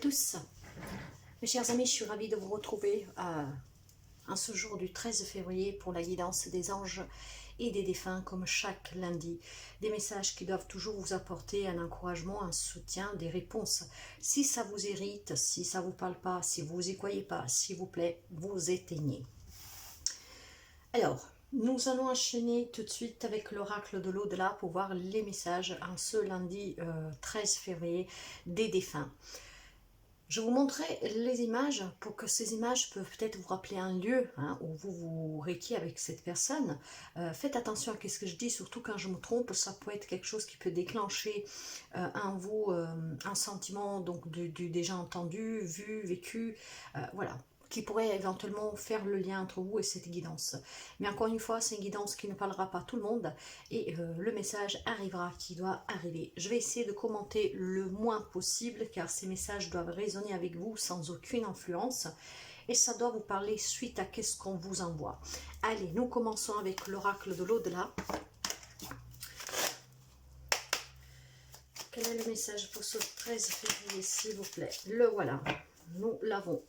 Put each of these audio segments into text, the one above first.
tous, mes chers amis, je suis ravie de vous retrouver en ce jour du 13 février pour la guidance des anges et des défunts comme chaque lundi. Des messages qui doivent toujours vous apporter un encouragement, un soutien, des réponses. Si ça vous irrite, si ça ne vous parle pas, si vous y croyez pas, s'il vous plaît, vous éteignez. Alors, nous allons enchaîner tout de suite avec l'oracle de l'au-delà pour voir les messages en ce lundi 13 février des défunts. Je vous montrerai les images pour que ces images peuvent peut-être vous rappeler un lieu où vous vous réquiez avec cette personne. Faites attention à ce que je dis, surtout quand je me trompe, ça peut être quelque chose qui peut déclencher en vous un sentiment donc du déjà entendu, vu, vécu, voilà, qui pourrait éventuellement faire le lien entre vous et cette guidance. Mais encore une fois, c'est une guidance qui ne parlera pas à tout le monde et le message arrivera qui doit arriver. Je vais essayer de commenter le moins possible car ces messages doivent résonner avec vous sans aucune influence et ça doit vous parler suite à qu'est-ce qu'on vous envoie. Allez, nous commençons avec l'oracle de l'au-delà. Quel est le message pour ce 13 février, s'il vous plaît? Le voilà, nous l'avons.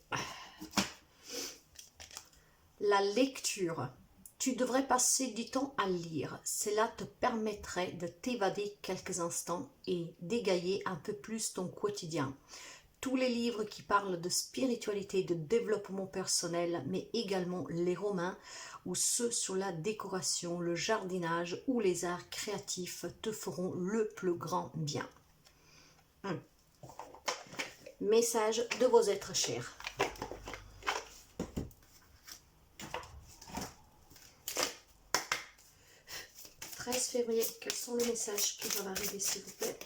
La lecture. Tu devrais passer du temps à lire. Cela te permettrait de t'évader quelques instants et d'égayer un peu plus ton quotidien. Tous les livres qui parlent de spiritualité, de développement personnel, mais également les romans ou ceux sur la décoration, le jardinage ou les arts créatifs te feront le plus grand bien. Message de vos êtres chers. « 13 février, quels sont les messages qui doivent arriver, s'il vous plaît?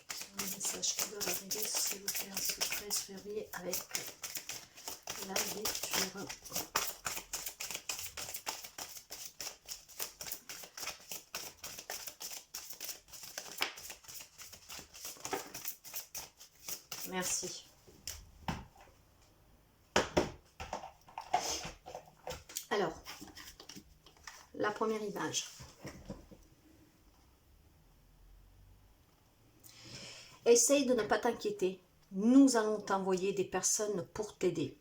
Quels sont les messages qui doivent arriver, s'il vous plaît, en ce 13 février avec la lecture? Merci. Alors, la première image. Essaye de ne pas t'inquiéter. Nous allons t'envoyer des personnes pour t'aider.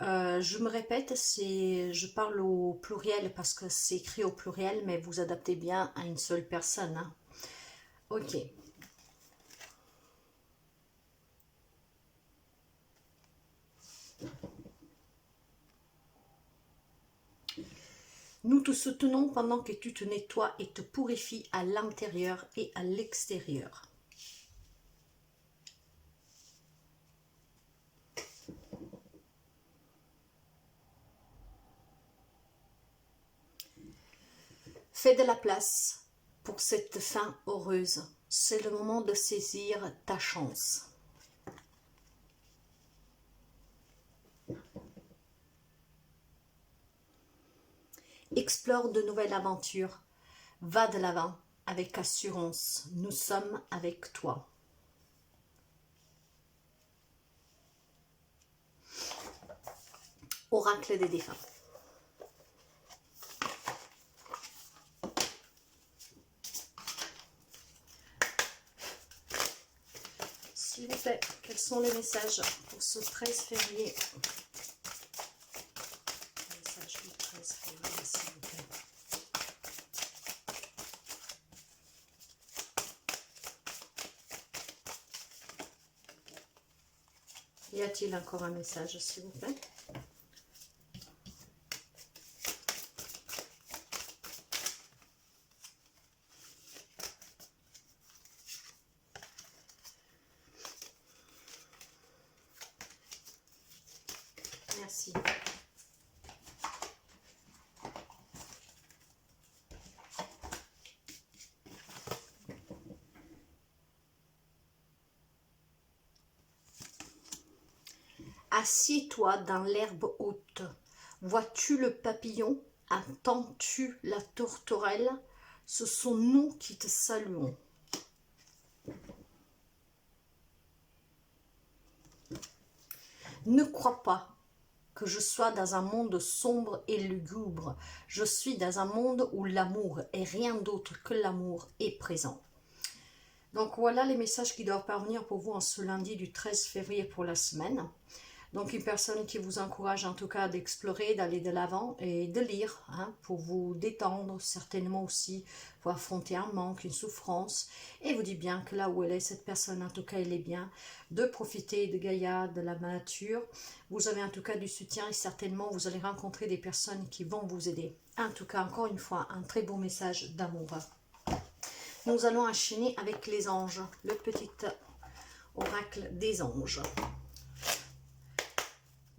Je me répète, je parle au pluriel parce que c'est écrit au pluriel, mais vous adaptez bien à une seule personne. Hein. Ok. Nous te soutenons pendant que tu te nettoies et te purifies à l'intérieur et à l'extérieur. Fais de la place pour cette fin heureuse. C'est le moment de saisir ta chance. Explore de nouvelles aventures. Va de l'avant avec assurance. Nous sommes avec toi. Oracle des défunts. S'il vous plaît, quels sont les messages pour ce 13 février? Message du 13 février, s'il vous plaît. Y a-t-il encore un message, s'il vous plaît? Merci. Assieds-toi dans l'herbe haute. Vois-tu le papillon? Entends-tu la tourterelle? Ce sont nous qui te saluons. Ne crois pas que je sois dans un monde sombre et lugubre. Je suis dans un monde où l'amour et rien d'autre que l'amour est présent. Donc voilà les messages qui doivent parvenir pour vous en ce lundi du 13 février pour la semaine. Donc une personne qui vous encourage en tout cas d'explorer, d'aller de l'avant et de lire, hein, pour vous détendre, certainement aussi pour affronter un manque, une souffrance. Et vous dit bien que là où elle est, cette personne en tout cas elle est bien, de profiter de Gaïa, de la nature. Vous avez en tout cas du soutien et certainement vous allez rencontrer des personnes qui vont vous aider. En tout cas, encore une fois, un très beau message d'amour. Nous allons enchaîner avec les anges, le petit oracle des anges.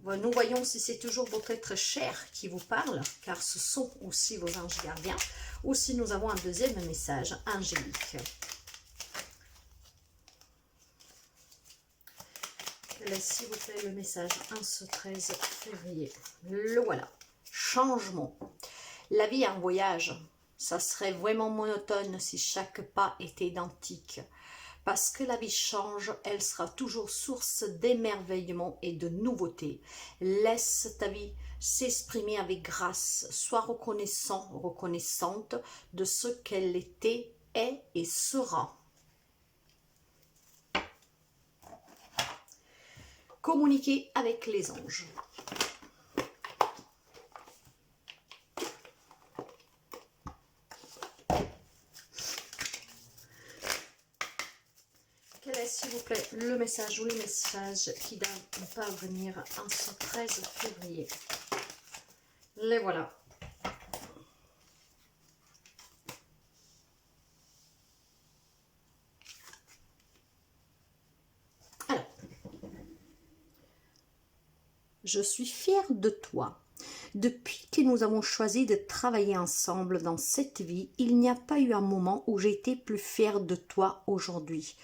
Nous voyons si c'est toujours votre être cher qui vous parle, car ce sont aussi vos anges gardiens, ou si nous avons un deuxième message angélique. S'il vous plaît, le message en ce 13 février. Le voilà. Changement. La vie est un voyage. Ça serait vraiment monotone si chaque pas était identique. Parce que la vie change, elle sera toujours source d'émerveillement et de nouveautés. Laisse ta vie s'exprimer avec grâce. Sois reconnaissant, reconnaissante de ce qu'elle était, est et sera. Communiquer avec les anges. Quel est, s'il vous plaît, le message ou les messages qui doivent parvenir en ce 13 février? Les voilà. Alors, je suis fière de toi. Depuis que nous avons choisi de travailler ensemble dans cette vie, il n'y a pas eu un moment où j'ai été plus fière de toi aujourd'hui.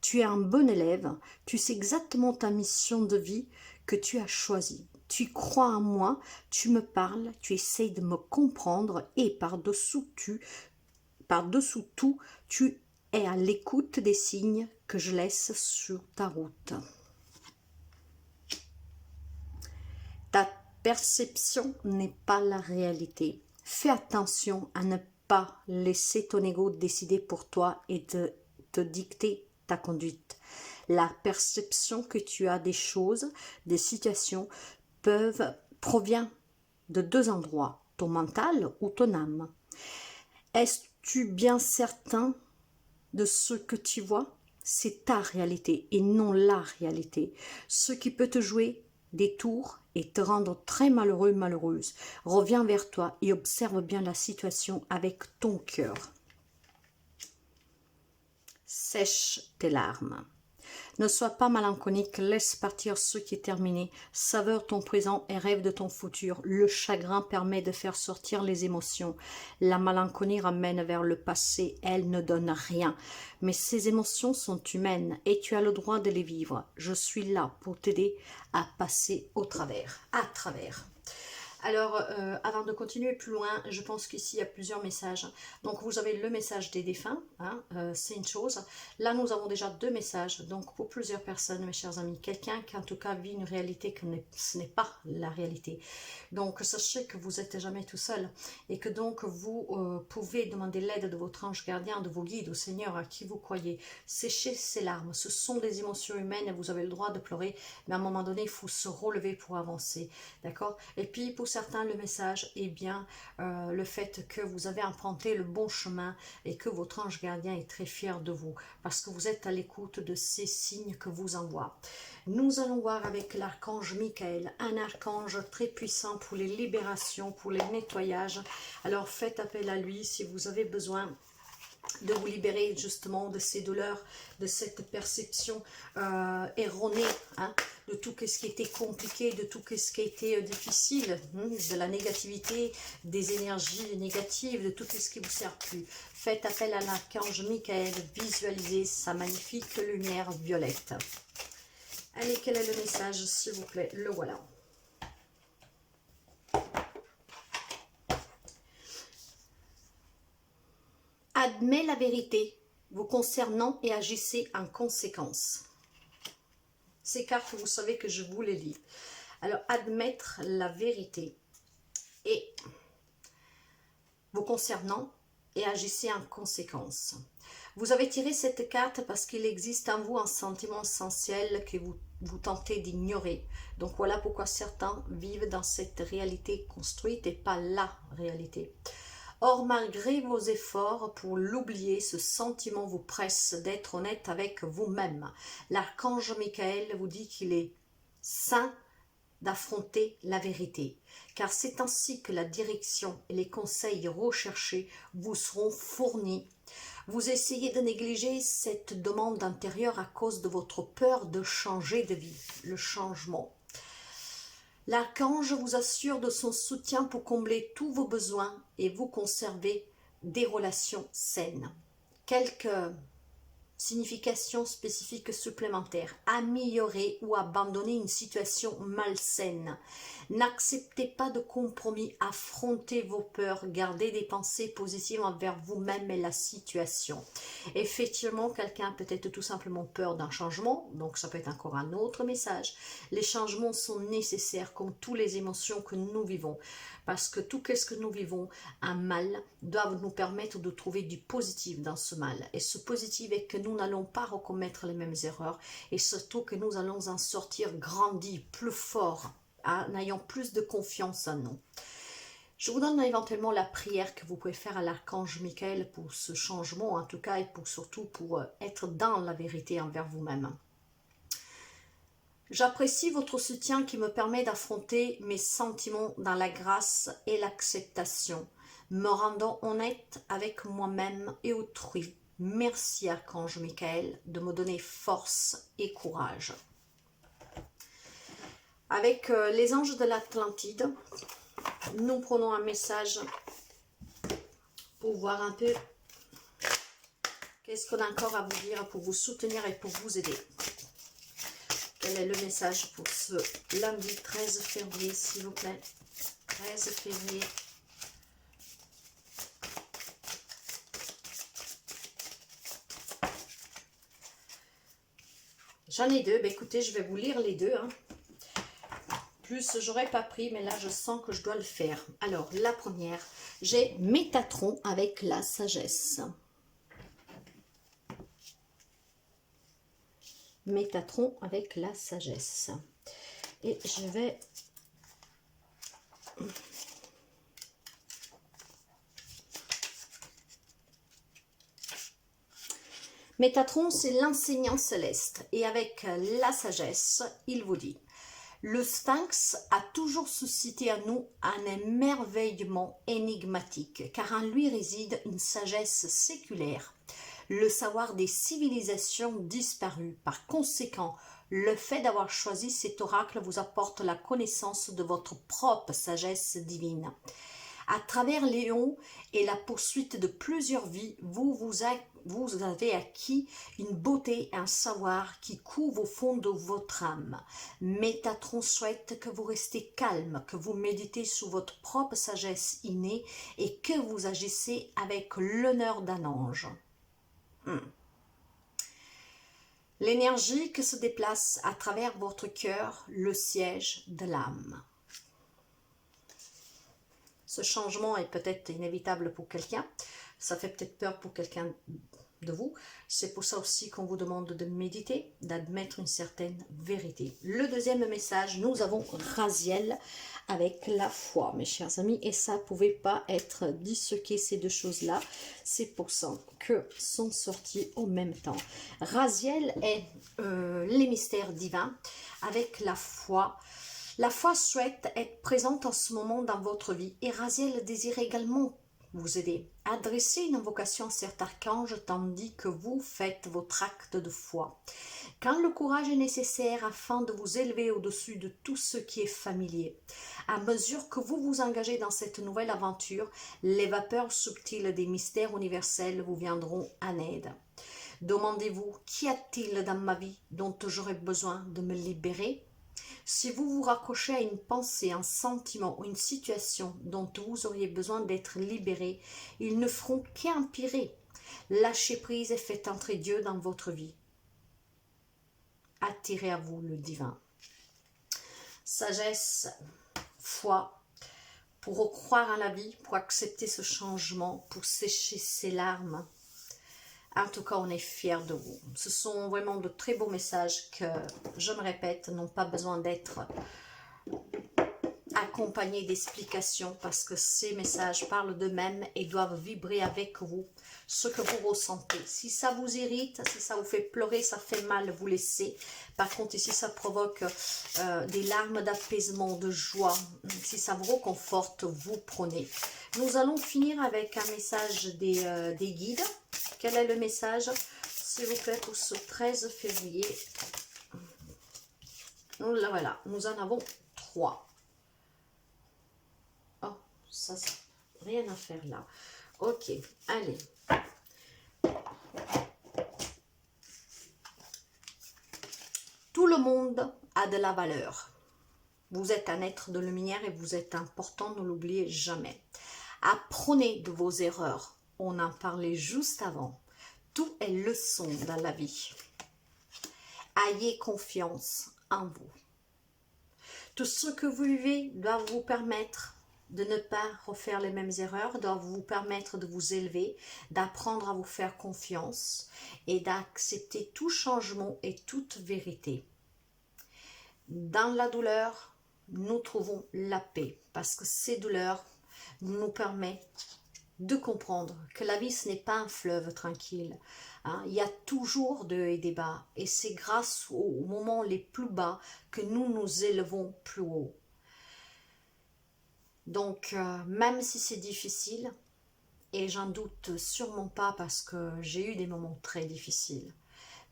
Tu es un bon élève, tu sais exactement ta mission de vie que tu as choisie. Tu crois en moi, tu me parles, tu essayes de me comprendre et par-dessous tout, tu es à l'écoute des signes que je laisse sur ta route. Ta perception n'est pas la réalité. Fais attention à ne pas laisser ton ego décider pour toi et te dicter ta conduite. La perception que tu as des choses, des situations, provient de deux endroits, ton mental ou ton âme. Es-tu bien certain de ce que tu vois? C'est ta réalité et non la réalité. Ce qui peut te jouer des tours et te rendre très malheureux, malheureuse. Reviens vers toi et observe bien la situation avec ton cœur. Sèche tes larmes. Ne sois pas mélancolique, laisse partir ce qui est terminé. Saveur ton présent et rêve de ton futur. Le chagrin permet de faire sortir les émotions. La mélancolie ramène vers le passé, elle ne donne rien. Mais ces émotions sont humaines et tu as le droit de les vivre. Je suis là pour t'aider à passer au travers, à travers. Alors, avant de continuer plus loin, je pense qu'ici, il y a plusieurs messages. Donc, vous avez le message des défunts, hein, c'est une chose. Là, nous avons déjà deux messages. Donc, pour plusieurs personnes, mes chers amis, quelqu'un qui, en tout cas, vit une réalité que ce n'est pas la réalité. Donc, sachez que vous n'êtes jamais tout seul et que donc, vous pouvez demander l'aide de votre ange gardien, de vos guides, au Seigneur, à qui vous croyez. Séchez ces larmes. Ce sont des émotions humaines et vous avez le droit de pleurer. Mais à un moment donné, il faut se relever pour avancer. D'accord? Et puis, pour certains, le message est bien le fait que vous avez emprunté le bon chemin et que votre ange gardien est très fier de vous parce que vous êtes à l'écoute de ces signes que vous envoie. Nous allons voir avec l'archange Michael, un archange très puissant pour les libérations, pour les nettoyages. Alors faites appel à lui si vous avez besoin de vous libérer justement de ces douleurs, de cette perception erronée, hein, de tout ce qui était compliqué, de tout ce qui était difficile, de la négativité, des énergies négatives, de tout ce qui ne vous sert plus. Faites appel à l'archange Michael, visualisez sa magnifique lumière violette. Allez, quel est le message, s'il vous plaît? Le voilà. Admets la vérité vous concernant et agissez en conséquence. Ces cartes, vous savez que je vous les lis. Alors, admettre la vérité et vous concernant et agissez en conséquence. Vous avez tiré cette carte parce qu'il existe en vous un sentiment essentiel que vous tentez d'ignorer. Donc voilà pourquoi certains vivent dans cette réalité construite et pas la réalité. Or, malgré vos efforts pour l'oublier, ce sentiment vous presse d'être honnête avec vous-même. L'archange Michael vous dit qu'il est sain d'affronter la vérité, car c'est ainsi que la direction et les conseils recherchés vous seront fournis. Vous essayez de négliger cette demande intérieure à cause de votre peur de changer de vie, le changement. L'archange vous assure de son soutien pour combler tous vos besoins et vous conserver des relations saines. Quelques signification spécifique supplémentaire. Améliorer ou abandonner une situation malsaine. N'acceptez pas de compromis. Affrontez vos peurs. Gardez des pensées positives envers vous-même et la situation. Effectivement, quelqu'un a peut-être tout simplement peur d'un changement. Donc, ça peut être encore un autre message. Les changements sont nécessaires comme toutes les émotions que nous vivons. Parce que tout ce que nous vivons, un mal, doit nous permettre de trouver du positif dans ce mal. Et ce positif est que nous n'allons pas recommettre les mêmes erreurs et surtout que nous allons en sortir grandis, plus forts, en ayant plus de confiance en nous. Je vous donne éventuellement la prière que vous pouvez faire à l'archange Michael pour ce changement, en tout cas, et surtout pour être dans la vérité envers vous-même. J'apprécie votre soutien qui me permet d'affronter mes sentiments dans la grâce et l'acceptation, me rendant honnête avec moi-même et autrui. Merci Archange Michael de me donner force et courage. Avec les anges de l'Atlantide, nous prenons un message pour voir un peu qu'est-ce qu'on a encore à vous dire pour vous soutenir et pour vous aider. Quel est le message pour ce lundi 13 février, s'il vous plaît? 13 février. J'en ai deux. Ben, écoutez, je vais vous lire les deux. Hein. Plus, j'aurais pas pris, mais là, je sens que je dois le faire. Alors, la première, j'ai Métatron avec la sagesse. Métatron avec la sagesse. Et je vais... Métatron, c'est l'enseignant céleste. Et avec la sagesse, il vous dit: le Sphinx a toujours suscité à nous un émerveillement énigmatique, car en lui réside une sagesse séculaire, le savoir des civilisations disparues. Par conséquent, le fait d'avoir choisi cet oracle vous apporte la connaissance de votre propre sagesse divine. À travers Léon et la poursuite de plusieurs vies, vous avez acquis une beauté et un savoir qui couvent au fond de votre âme. Métatron souhaite que vous restez calme, que vous méditez sous votre propre sagesse innée et que vous agissez avec l'honneur d'un ange. L'énergie qui se déplace à travers votre cœur, le siège de l'âme. Ce changement est peut-être inévitable pour quelqu'un. Ça fait peut-être peur pour quelqu'un de vous. C'est pour ça aussi qu'on vous demande de méditer, d'admettre une certaine vérité. Le deuxième message, nous avons Raziel avec la foi, mes chers amis. Et ça ne pouvait pas être disséqué, ces deux choses-là. C'est pour ça que sont sortis au même temps. Raziel est les mystères divins avec la foi. La foi souhaite être présente en ce moment dans votre vie et Raziel désire également vous aider. Adressez une invocation à cet archange tandis que vous faites votre acte de foi. Quand le courage est nécessaire afin de vous élever au-dessus de tout ce qui est familier. À mesure que vous vous engagez dans cette nouvelle aventure, les vapeurs subtiles des mystères universels vous viendront en aide. Demandez-vous, qu'y a-t-il dans ma vie dont j'aurais besoin de me libérer ? Si vous vous raccrochez à une pensée, un sentiment ou une situation dont vous auriez besoin d'être libéré, ils ne feront qu'empirer. Lâchez prise et faites entrer Dieu dans votre vie. Attirez à vous le divin. Sagesse, foi, pour croire à la vie, pour accepter ce changement, pour sécher ses larmes. En tout cas, on est fiers de vous. Ce sont vraiment de très beaux messages que, je me répète, n'ont pas besoin d'être accompagnés d'explications parce que ces messages parlent d'eux-mêmes et doivent vibrer avec vous, ce que vous ressentez. Si ça vous irrite, si ça vous fait pleurer, ça fait mal, vous laissez. Par contre, ici, ça provoque des larmes d'apaisement, de joie. Si ça vous réconforte, vous prenez. Nous allons finir avec un message des guides. Quel est le message, s'il vous plaît, pour ce 13 février? Voilà, nous en avons 3. Oh, ça, rien à faire là. Ok, allez. Tout le monde a de la valeur. Vous êtes un être de lumière et vous êtes important, ne l'oubliez jamais. Apprenez de vos erreurs. On en parlait juste avant. Tout est leçon dans la vie. Ayez confiance en vous. Tout ce que vous vivez doit vous permettre de ne pas refaire les mêmes erreurs, doit vous permettre de vous élever, d'apprendre à vous faire confiance et d'accepter tout changement et toute vérité. Dans la douleur, nous trouvons la paix parce que ces douleurs nous permettent de comprendre que la vie, ce n'est pas un fleuve tranquille. Il y a toujours de hauts et des bas. Et c'est grâce aux moments les plus bas que nous nous élevons plus haut. Donc, même si c'est difficile, et j'en doute sûrement pas parce que j'ai eu des moments très difficiles,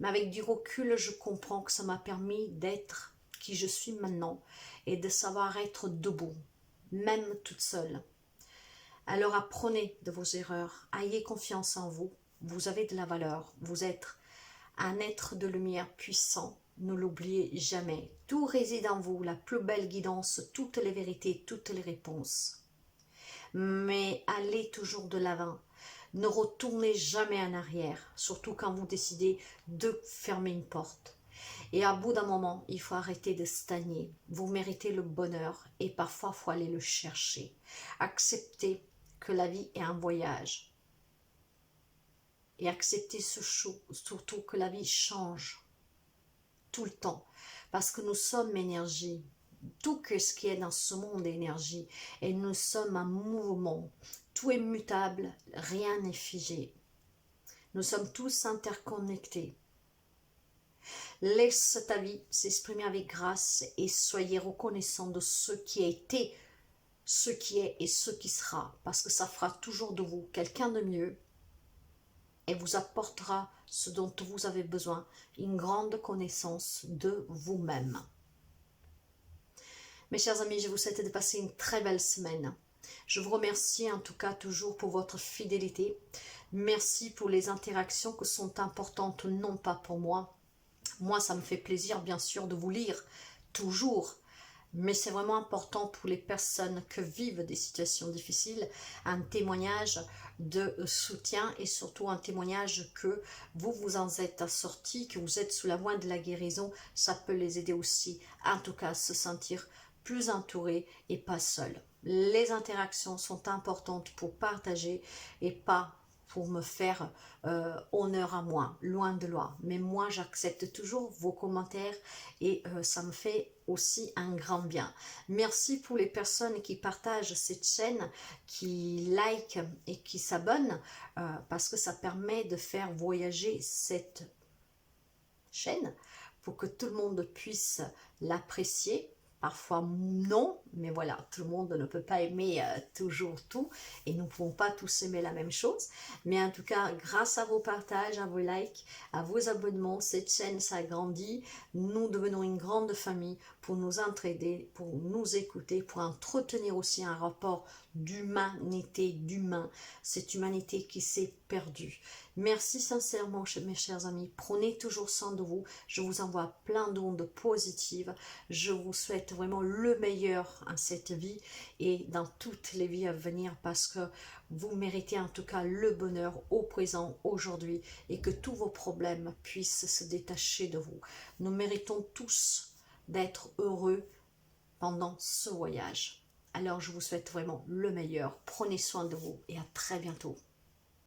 mais avec du recul, je comprends que ça m'a permis d'être qui je suis maintenant et de savoir être debout, même toute seule. Alors apprenez de vos erreurs, ayez confiance en vous, vous avez de la valeur, vous êtes un être de lumière puissant, ne l'oubliez jamais. Tout réside en vous, la plus belle guidance, toutes les vérités, toutes les réponses. Mais allez toujours de l'avant, ne retournez jamais en arrière, surtout quand vous décidez de fermer une porte. Et à bout d'un moment, il faut arrêter de stagner. Vous méritez le bonheur et parfois il faut aller le chercher. Acceptez que la vie est un voyage. Et acceptez surtout que la vie change tout le temps. Parce que nous sommes énergie. Tout ce qui est dans ce monde est énergie. Et nous sommes en mouvement. Tout est mutable, rien n'est figé. Nous sommes tous interconnectés. Laisse ta vie s'exprimer avec grâce et soyez reconnaissant de ce qui a été, ce qui est et ce qui sera. Parce que ça fera toujours de vous quelqu'un de mieux et vous apportera ce dont vous avez besoin, une grande connaissance de vous-même. Mes chers amis, je vous souhaite de passer une très belle semaine. Je vous remercie en tout cas toujours pour votre fidélité. Merci pour les interactions qui sont importantes, non pas pour moi. Moi, ça me fait plaisir, bien sûr, de vous lire toujours. Mais c'est vraiment important pour les personnes qui vivent des situations difficiles, un témoignage de soutien et surtout un témoignage que vous vous en êtes sortis, que vous êtes sous la voie de la guérison. Ça peut les aider aussi, en tout cas, à se sentir plus entourés et pas seuls. Les interactions sont importantes pour partager et pas pour me faire honneur à moi, loin de là. Mais moi, j'accepte toujours vos commentaires et ça me fait aussi un grand bien. Merci pour les personnes qui partagent cette chaîne, qui like et qui s'abonnent parce que ça permet de faire voyager cette chaîne pour que tout le monde puisse l'apprécier. Parfois non, mais voilà, tout le monde ne peut pas aimer toujours tout et nous ne pouvons pas tous aimer la même chose. Mais en tout cas, grâce à vos partages, à vos likes, à vos abonnements, cette chaîne s'agrandit. Nous devenons une grande famille pour nous entraider, pour nous écouter, pour entretenir aussi un rapport d'humanité, d'humain, cette humanité qui s'est perdue. Merci sincèrement, mes chers amis. Prenez toujours soin de vous. Je vous envoie plein d'ondes positives. Je vous souhaite vraiment le meilleur en cette vie et dans toutes les vies à venir parce que vous méritez en tout cas le bonheur au présent, aujourd'hui et que tous vos problèmes puissent se détacher de vous. Nous méritons tous d'être heureux pendant ce voyage. Alors je vous souhaite vraiment le meilleur. Prenez soin de vous et à très bientôt.